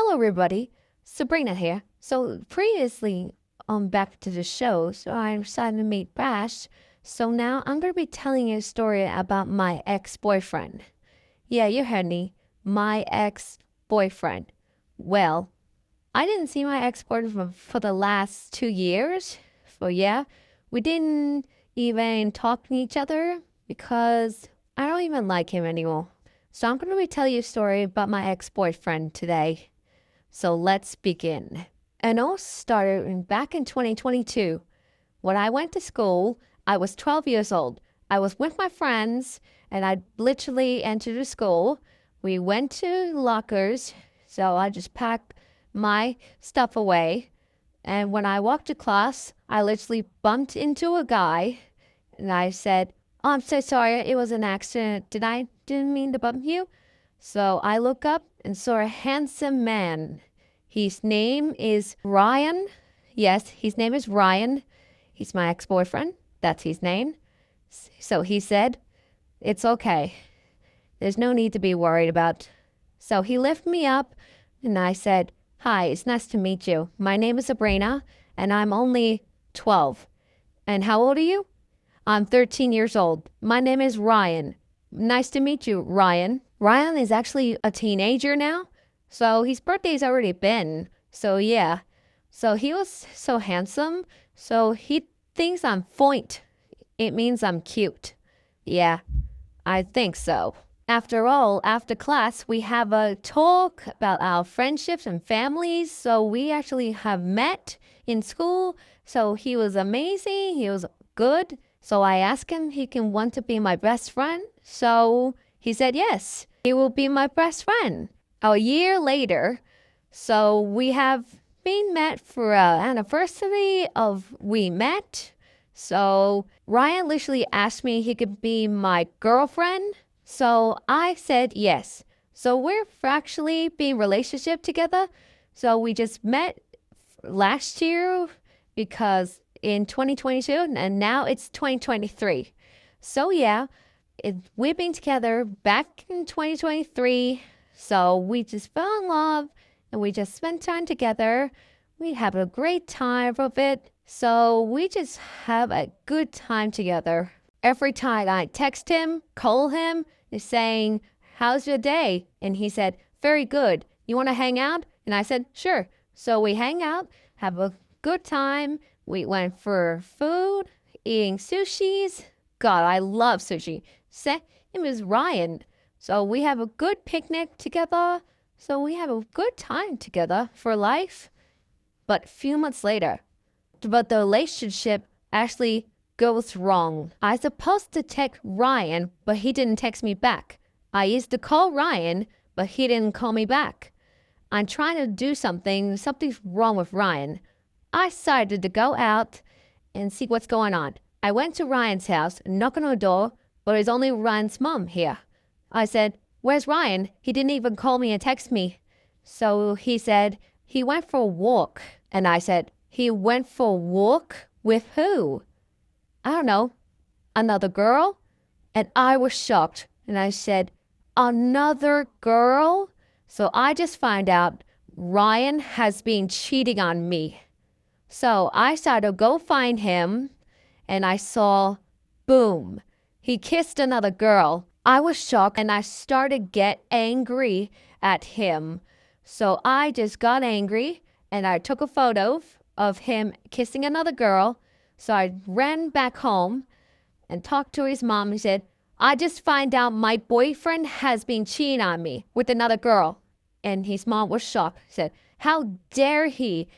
Hello, everybody. Sabrina here. So previously, back to the show, so I decided to meet Bash. So now I'm gonna be telling you a story about my ex-boyfriend. Yeah, you heard me. My ex-boyfriend. Well, I didn't see my ex-boyfriend for the last 2 years. So yeah, we didn't even talk to each other because I don't even like him anymore. So I'm gonna be telling you a story about my ex-boyfriend today. So let's begin. And all started back in 2022. When I went to school, I was 12 years old. I was with my friends and I literally entered the school. We went to lockers, so I just packed my stuff away. And when I walked to class, I literally bumped into a guy and I said, "Oh, I'm so sorry. It was an accident. Didn't mean to bump you." So I look up and saw a handsome man. His name is Ryan. Yes, his name is Ryan. He's my ex-boyfriend. That's his name. So he said, "It's okay. There's no need to be worried about." So he lifted me up and I said, "Hi, it's nice to meet you. My name is Sabrina and I'm only 12. And how old are you?" "I'm 13 years old. My name is Ryan." "Nice to meet you, Ryan." Ryan is actually a teenager now, so his birthday's already been. So yeah. So he was so handsome, so he thinks I'm foint. It means I'm cute. Yeah, I think so. After all, after class, we have a talk about our friendships and families. So we actually have met in school. So he was amazing. He was good. So I asked him if he can want to be my best friend. So he said yes, he will be my best friend. A year later, so we have been met for an anniversary of we met. So Ryan literally asked me if he could be my girlfriend. So I said yes. So we're actually being relationship together. So we just met last year because in 2022 and now it's 2023. So yeah, we've been together back in 2023. So we just fell in love and we just spent time together. We have a great time of it. So we just have a good time together. Every time I text him, call him, is saying, "How's your day?" And he said, "Very good. You want to hang out?" And I said, "Sure." So we hang out, have a good time. We went for food, eating sushis. God, I love sushi. His name is Ryan. So we have a good picnic together. So we have a good time together for life. But a few months later, but the relationship actually goes wrong. I supposed to text Ryan, but he didn't text me back. I used to call Ryan, but he didn't call me back. I'm trying to do something. Something's wrong with Ryan. I decided to go out and see what's going on. I went to Ryan's house, knocked on the door, but it's only Ryan's mom here. I said, "Where's Ryan? He didn't even call me and text me." So he said, "He went for a walk." And I said, "He went for a walk? With who?" "I don't know, another girl?" And I was shocked. And I said, "Another girl?" So I just find out Ryan has been cheating on me. So I started to go find him and I saw, boom, he kissed another girl. I was shocked and I started to get angry at him. So I just got angry and I took a photo of him kissing another girl. So I ran back home and talked to his mom. He said, "I just find out my boyfriend has been cheating on me with another girl." And his mom was shocked. He said, "How dare he?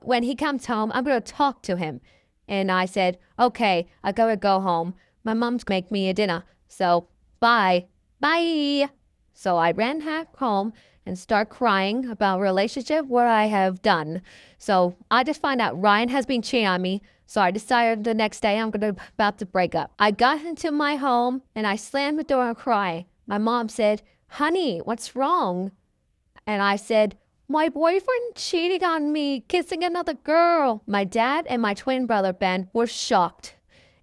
When he comes home, I'm going to talk to him." And I said, "Okay, I gotta go home. My mom's make me a dinner. So bye. Bye." So I ran back home and start crying about relationship, what I have done. So I just find out Ryan has been cheating on me. So I decided the next day I'm about to break up. I got into my home and I slammed the door and cried. My mom said, "Honey, what's wrong?" And I said, "My boyfriend cheating on me, kissing another girl." My dad and my twin brother, Ben, were shocked.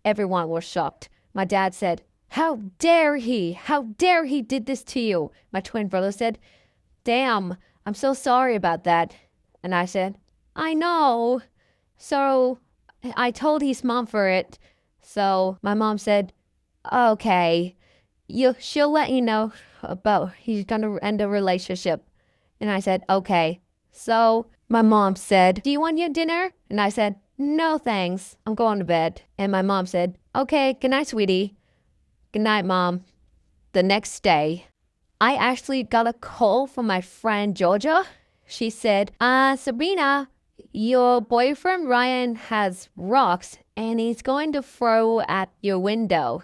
Everyone was shocked. My dad said, "How dare he? How dare he did this to you?" My twin brother said, "Damn, I'm so sorry about that. And I said, I know. So I told his mom for it. So my mom said, okay, she'll let you know about he's gonna end a relationship. And I said, okay. So my mom said, do you want your dinner? And I said, no, thanks. I'm going to bed. And my mom said, okay, good night, sweetie. Good night, mom. The next day, I actually got a call from my friend Georgia. She said, Sabrina, your boyfriend Ryan has rocks and he's going to throw at your window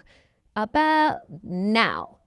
about now.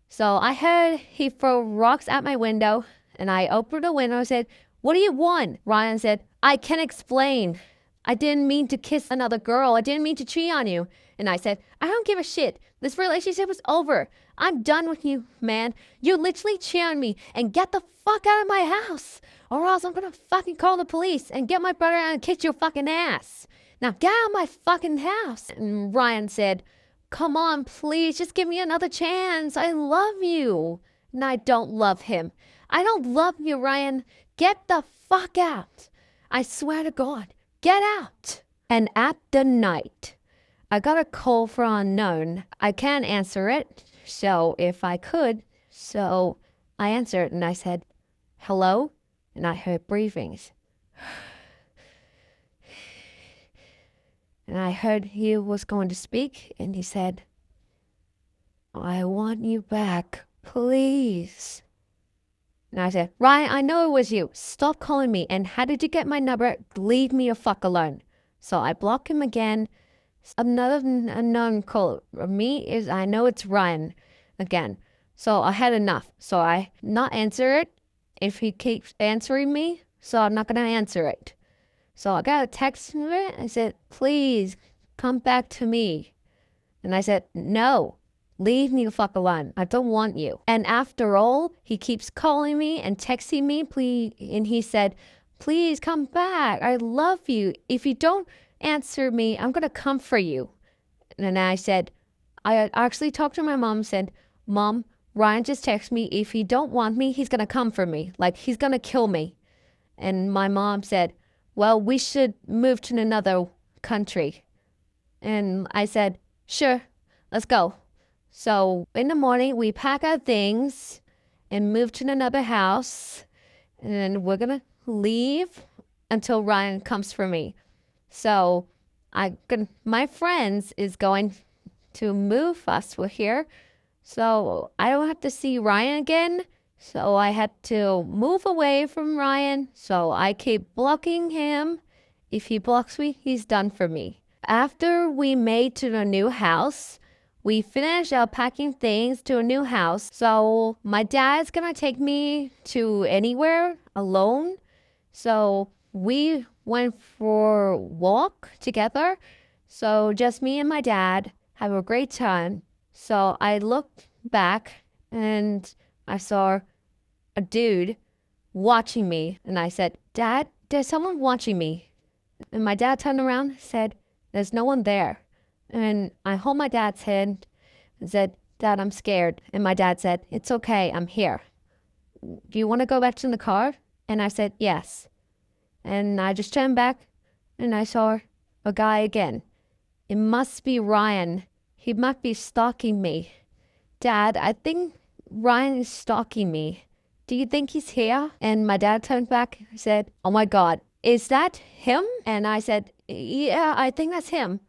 So I heard he throw rocks at my window and I opened the window and said, what do you want? Ryan said, I can't explain. I didn't mean to kiss another girl. I didn't mean to cheat on you. And I said, I don't give a shit. This relationship is over. I'm done with you, man. You literally cheat on me and get the fuck out of my house. Or else I'm gonna fucking call the police and get my brother out and kiss your fucking ass. Now get out of my fucking house. And Ryan said, come on, please, just give me another chance. I love you. And I don't love him. I don't love you, Ryan. Get the fuck out. I swear to God, get out. And at the night, I got a call from unknown. I can't answer it. So if I could, so I answered and I said, hello? And I heard breathings. And I heard he was going to speak and he said, I want you back, please. And I said, Ryan, I know it was you. Stop calling me. And how did you get my number? Leave me the fuck alone. So I block him again. Another unknown call me is I know it's Ryan again. So I had enough. So I not answer it if he keeps answering me. So I'm not gonna answer it. So I got a text from it. I said, please come back to me. And I said, no, leave me the fuck alone. I don't want you. And after all, he keeps calling me and texting me, please. And he said, please come back. I love you. If you don't answer me, I'm going to come for you. And I said, I actually talked to my mom and said, Mom, Ryan just texted me. If he don't want me, he's going to come for me. Like, he's going to kill me. And my mom said, well, we should move to another country. And I said, sure, let's go. So in the morning, we pack our things and move to another house. And we're going to leave until Ryan comes for me. So my friends is going to move us here. So I don't have to see Ryan again. So I had to move away from Ryan. So I keep blocking him. If he blocks me, he's done for me. After we made to the new house, we finished our packing things to a new house. So my dad's gonna take me to anywhere alone. So we went for a walk together. So just me and my dad have a great time. So I looked back and I saw a dude watching me. And I said, Dad, there's someone watching me. And my dad turned around and said, there's no one there. And I hold my dad's hand and said, Dad, I'm scared. And my dad said, it's okay, I'm here. Do you want to go back to the car? And I said, yes. And I just turned back and I saw a guy again. It must be Ryan. He must be stalking me. Dad, I think Ryan is stalking me. Do you think he's here? And my dad turned back and said, oh my God, is that him? And I said, yeah, I think that's him.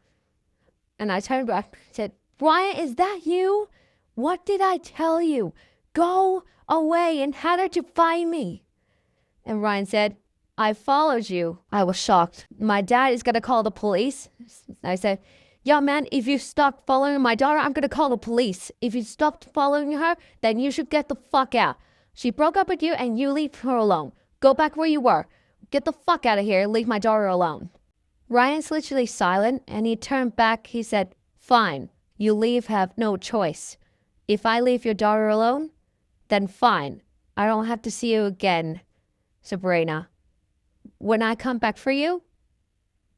And I turned back and said, Ryan, is that you? What did I tell you? Go away. And how did you find me? And Ryan said, I followed you. I was shocked. My dad is going to call the police. I said, yeah, man, if you stop following my daughter, I'm going to call the police. If you stopped following her, then you should get the fuck out. She broke up with you and you leave her alone. Go back where you were. Get the fuck out of here and leave my daughter alone. Ryan's literally silent and he turned back. He said, fine, you leave, have no choice. If I leave your daughter alone, then fine. I don't have to see you again, Sabrina. When I come back for you,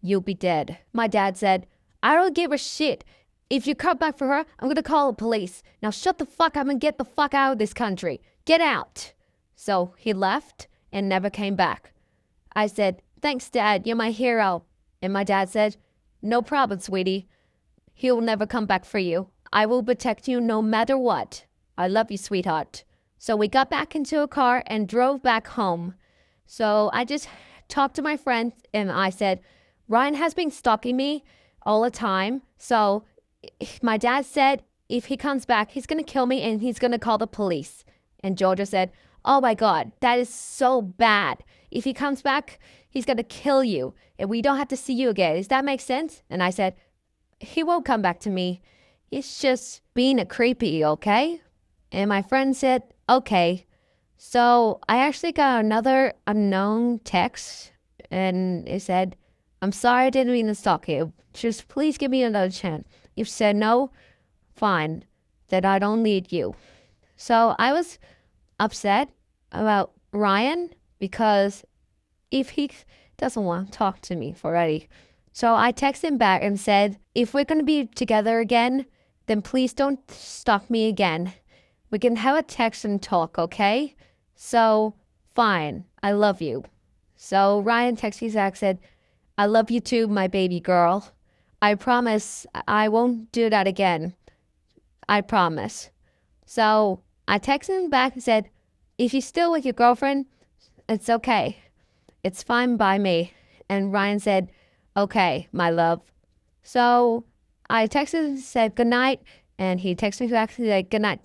you'll be dead. My dad said, I don't give a shit. If you come back for her, I'm going to call the police. Now shut the fuck up and get the fuck out of this country. Get out. So he left and never came back. I said, "Thanks, Dad. You're my hero." And my dad said, "No problem, sweetie. He'll never come back for you. I will protect you no matter what. I love you, sweetheart." So we got back into a car and drove back home. So I just talked to my friend and I said, Ryan has been stalking me all the time. So my dad said, if he comes back, he's going to kill me and he's going to call the police. And Georgia said, "Oh my God, that is so bad. If he comes back, he's going to kill you and we don't have to see you again. Does that make sense?" And I said, "He won't come back to me. He's just being a creepy, okay?" And my friend said, "Okay." So I actually got another unknown text and it said, "I'm sorry I didn't mean to stalk you. Just please give me another chance. You've said no, fine, that I don't need you." So I was upset about Ryan because if he doesn't want to talk to me already. So I texted him back and said, "If we're going to be together again, then please don't stalk me again. We can have a text and talk, okay? So, fine, I love you." So Ryan texted me back, said, "I love you too, my baby girl. I promise I won't do that again. I promise." So I texted him back and said, "If you're still with your girlfriend, it's okay. It's fine by me." And Ryan said, "Okay, my love." So I texted and said good night, and he texted me back and said good night.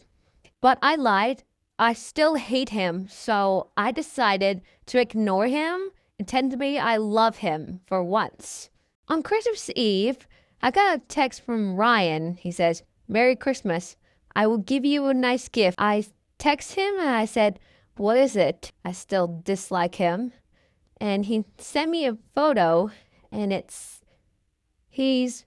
But I lied. I still hate him, so I decided to ignore him and pretend to me I love him for once. On Christmas Eve, I got a text from Ryan. He says, "Merry Christmas. I will give you a nice gift." I text him and I said, "What is it?" I still dislike him. And he sent me a photo and he's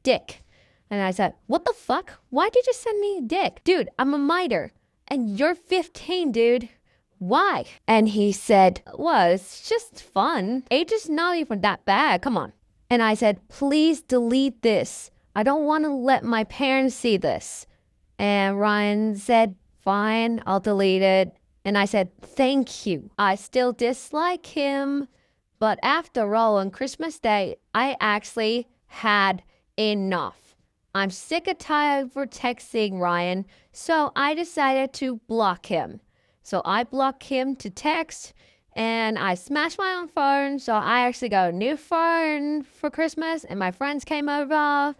Dick. And I said, "What the fuck? Why did you send me a dick? Dude, I'm a minor. And you're 15, dude. Why?" And he said, "Well, it's just fun. Age is not even that bad. Come on." And I said, "Please delete this. I don't want to let my parents see this." And Ryan said, "Fine, I'll delete it." And I said, "Thank you." I still dislike him. But after all, on Christmas Day, I actually had enough. I'm sick and tired for texting Ryan, so I decided to block him. So I blocked him to text, and I smashed my own phone. So I actually got a new phone for Christmas, and my friends came over.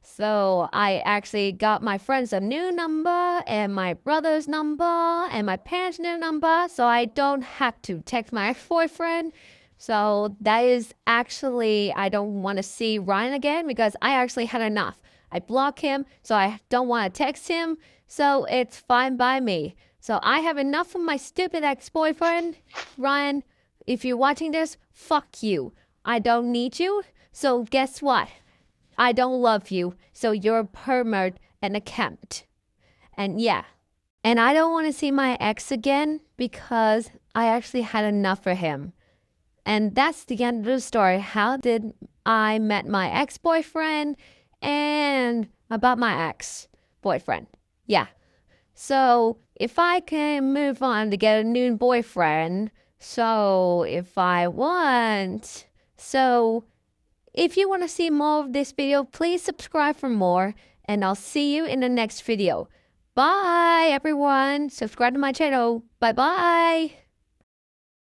So I actually got my friends a new number, and my brother's number, and my parents' new number, so I don't have to text my ex-boyfriend. So that is actually, I don't want to see Ryan again because I actually had enough. I block him, so I don't want to text him, so it's fine by me. So I have enough of my stupid ex-boyfriend. Ryan, if you're watching this, fuck you. I don't need you, so guess what? I don't love you, so you're a pervert and a cunt. And yeah, and I don't want to see my ex again because I actually had enough for him. And that's the end of the story. How did I met my ex-boyfriend and about my ex-boyfriend. Yeah. So if I can move on to get a new boyfriend, so if you want to see more of this video, please subscribe for more, and I'll see you in the next video. Bye, everyone. Subscribe to my channel. Bye-bye.